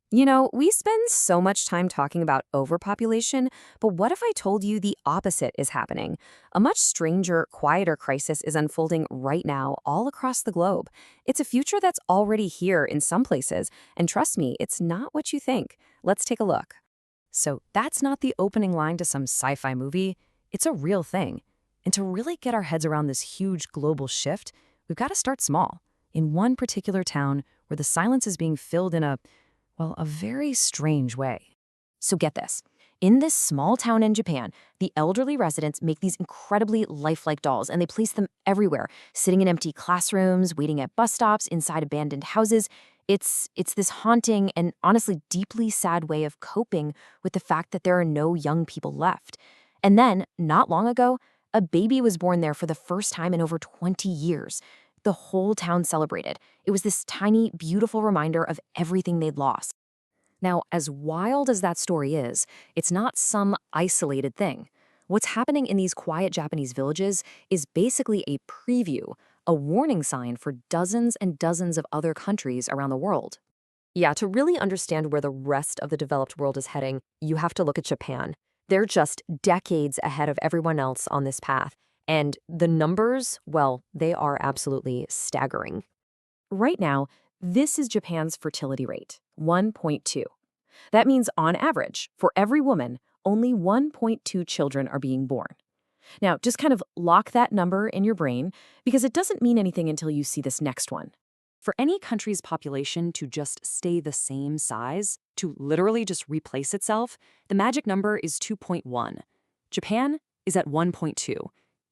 You know, we spend so much time talking about overpopulation, but what if I told you the opposite is happening? A much stranger, quieter crisis is unfolding right now all across the globe. It's a future that's already here in some places, and trust me, it's not what you think. Let's take a look. So, that's not the opening line to some sci-fi movie. It's a real thing. And to really get our heads around this huge global shift, we've got to start small, in one particular town where the silence is being filled in a very strange way. So get this. In this small town in Japan, the elderly residents make these incredibly lifelike dolls and they place them everywhere, sitting in empty classrooms, waiting at bus stops, inside abandoned houses. It's this haunting and honestly deeply sad way of coping with the fact that there are no young people left. And then, not long ago, a baby was born there for the first time in over 20 years. The whole town celebrated. It was this tiny, beautiful reminder of everything they'd lost. Now, as wild as that story is, it's not some isolated thing. What's happening in these quiet Japanese villages is basically a preview, a warning sign for dozens and dozens of other countries around the world. Yeah, to really understand where the rest of the developed world is heading, you have to look at Japan. They're just decades ahead of everyone else on this path. And the numbers, well, they are absolutely staggering. Right now, this is Japan's fertility rate, 1.2. That means, on average, for every woman, only 1.2 children are being born. Now, just kind of lock that number in your brain because it doesn't mean anything until you see this next one. For any country's population to just stay the same size, to literally just replace itself, the magic number is 2.1. Japan is at 1.2.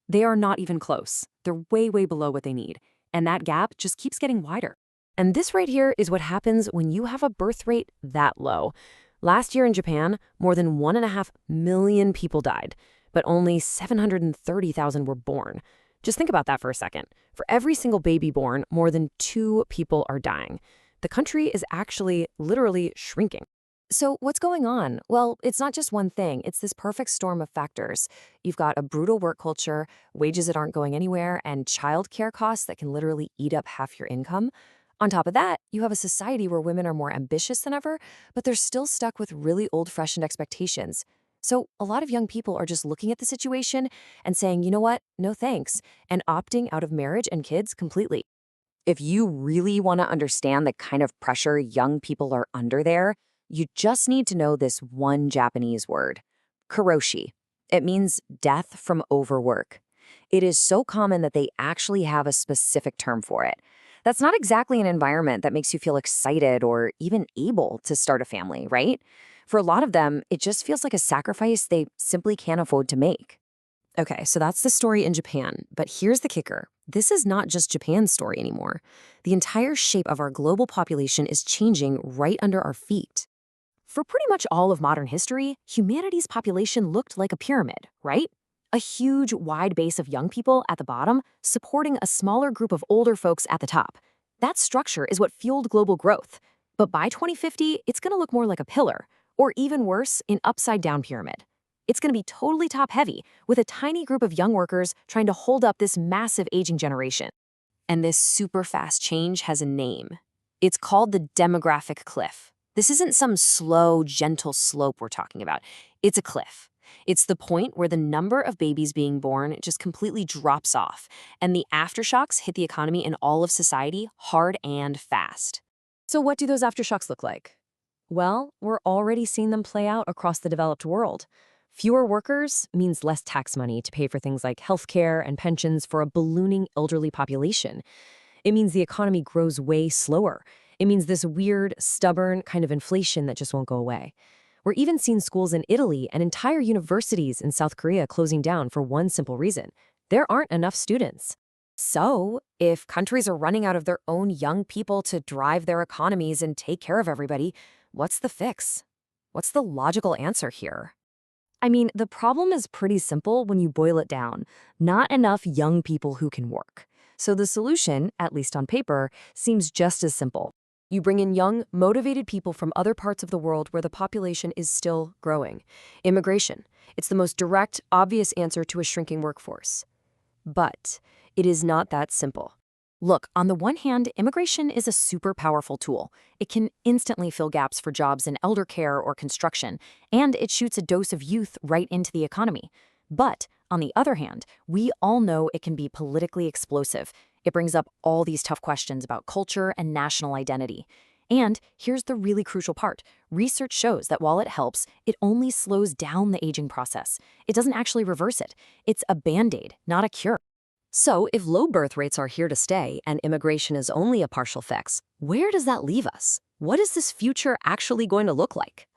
They are not even close. They're way, way below what they need. And that gap just keeps getting wider. And this right here is what happens when you have a birth rate that low. Last year in Japan, more than 1.5 million people died, but only 730,000 were born. Just think about that for a second. For every single baby born, more than 2 people are dying. The country is actually literally shrinking. So what's going on? Well, it's not just one thing. It's this perfect storm of factors. You've got a brutal work culture, wages that aren't going anywhere, and childcare costs that can literally eat up half your income. On top of that, you have a society where women are more ambitious than ever, but they're still stuck with really old-fashioned expectations. So a lot of young people are just looking at the situation and saying, you know what, no thanks, and opting out of marriage and kids completely. If you really want to understand the kind of pressure young people are under there, you just need to know this one Japanese word, karoshi. It means death from overwork. It is so common that they actually have a specific term for it. That's not exactly an environment that makes you feel excited or even able to start a family, right? For a lot of them, it just feels like a sacrifice they simply can't afford to make. Okay, so that's the story in Japan, but here's the kicker. This is not just Japan's story anymore. The entire shape of our global population is changing right under our feet. For pretty much all of modern history, humanity's population looked like a pyramid, right? A huge, wide base of young people at the bottom supporting a smaller group of older folks at the top. That structure is what fueled global growth. But by 2050, it's going to look more like a pillar, or even worse, an upside-down pyramid. It's going to be totally top-heavy, with a tiny group of young workers trying to hold up this massive aging generation. And this super fast change has a name. It's called the demographic cliff. This isn't some slow, gentle slope we're talking about. It's a cliff. It's the point where the number of babies being born just completely drops off, and the aftershocks hit the economy and all of society hard and fast. So what do those aftershocks look like? Well, we're already seeing them play out across the developed world. Fewer workers means less tax money to pay for things like healthcare and pensions for a ballooning elderly population. It means the economy grows way slower. It means this weird, stubborn kind of inflation that just won't go away. We're even seeing schools in Italy and entire universities in South Korea closing down for one simple reason. There aren't enough students. So, if countries are running out of their own young people to drive their economies and take care of everybody, what's the fix? What's the logical answer here? I mean, the problem is pretty simple when you boil it down. Not enough young people who can work. So the solution, at least on paper, seems just as simple. You bring in young, motivated people from other parts of the world where the population is still growing. Immigration. It's the most direct, obvious answer to a shrinking workforce. But it is not that simple. Look, on the one hand, immigration is a super powerful tool. It can instantly fill gaps for jobs in elder care or construction, and it shoots a dose of youth right into the economy. But, on the other hand, we all know it can be politically explosive. It brings up all these tough questions about culture and national identity. And here's the really crucial part. Research shows that while it helps, it only slows down the aging process. It doesn't actually reverse it. It's a band-aid, not a cure. So, if low birth rates are here to stay and immigration is only a partial fix, where does that leave us? What is this future actually going to look like?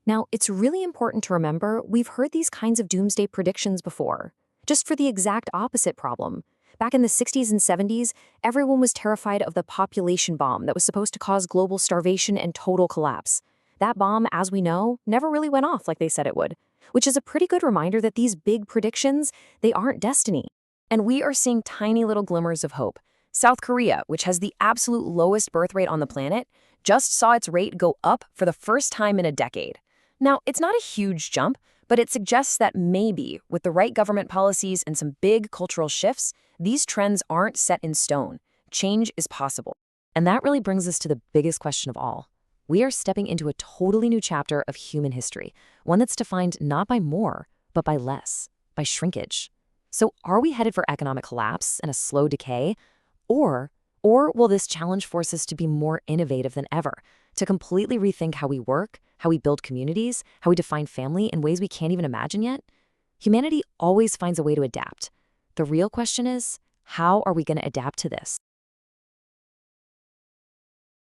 Now, it's really important to remember we've heard these kinds of doomsday predictions before, just for the exact opposite problem. Back in the 60s and 70s, everyone was terrified of the population bomb that was supposed to cause global starvation and total collapse. That bomb, as we know, never really went off like they said it would, which is a pretty good reminder that these big predictions, they aren't destiny. And we are seeing tiny little glimmers of hope. South Korea, which has the absolute lowest birth rate on the planet, just saw its rate go up for the first time in a decade. Now, it's not a huge jump, but it suggests that maybe, with the right government policies and some big cultural shifts, these trends aren't set in stone. Change is possible. And that really brings us to the biggest question of all. We are stepping into a totally new chapter of human history, one that's defined not by more, but by less, by shrinkage. So are we headed for economic collapse and a slow decay? Or will this challenge force us to be more innovative than ever, to completely rethink how we work, how we build communities, how we define family in ways we can't even imagine yet? Humanity always finds a way to adapt. The real question is, how are we going to adapt to this?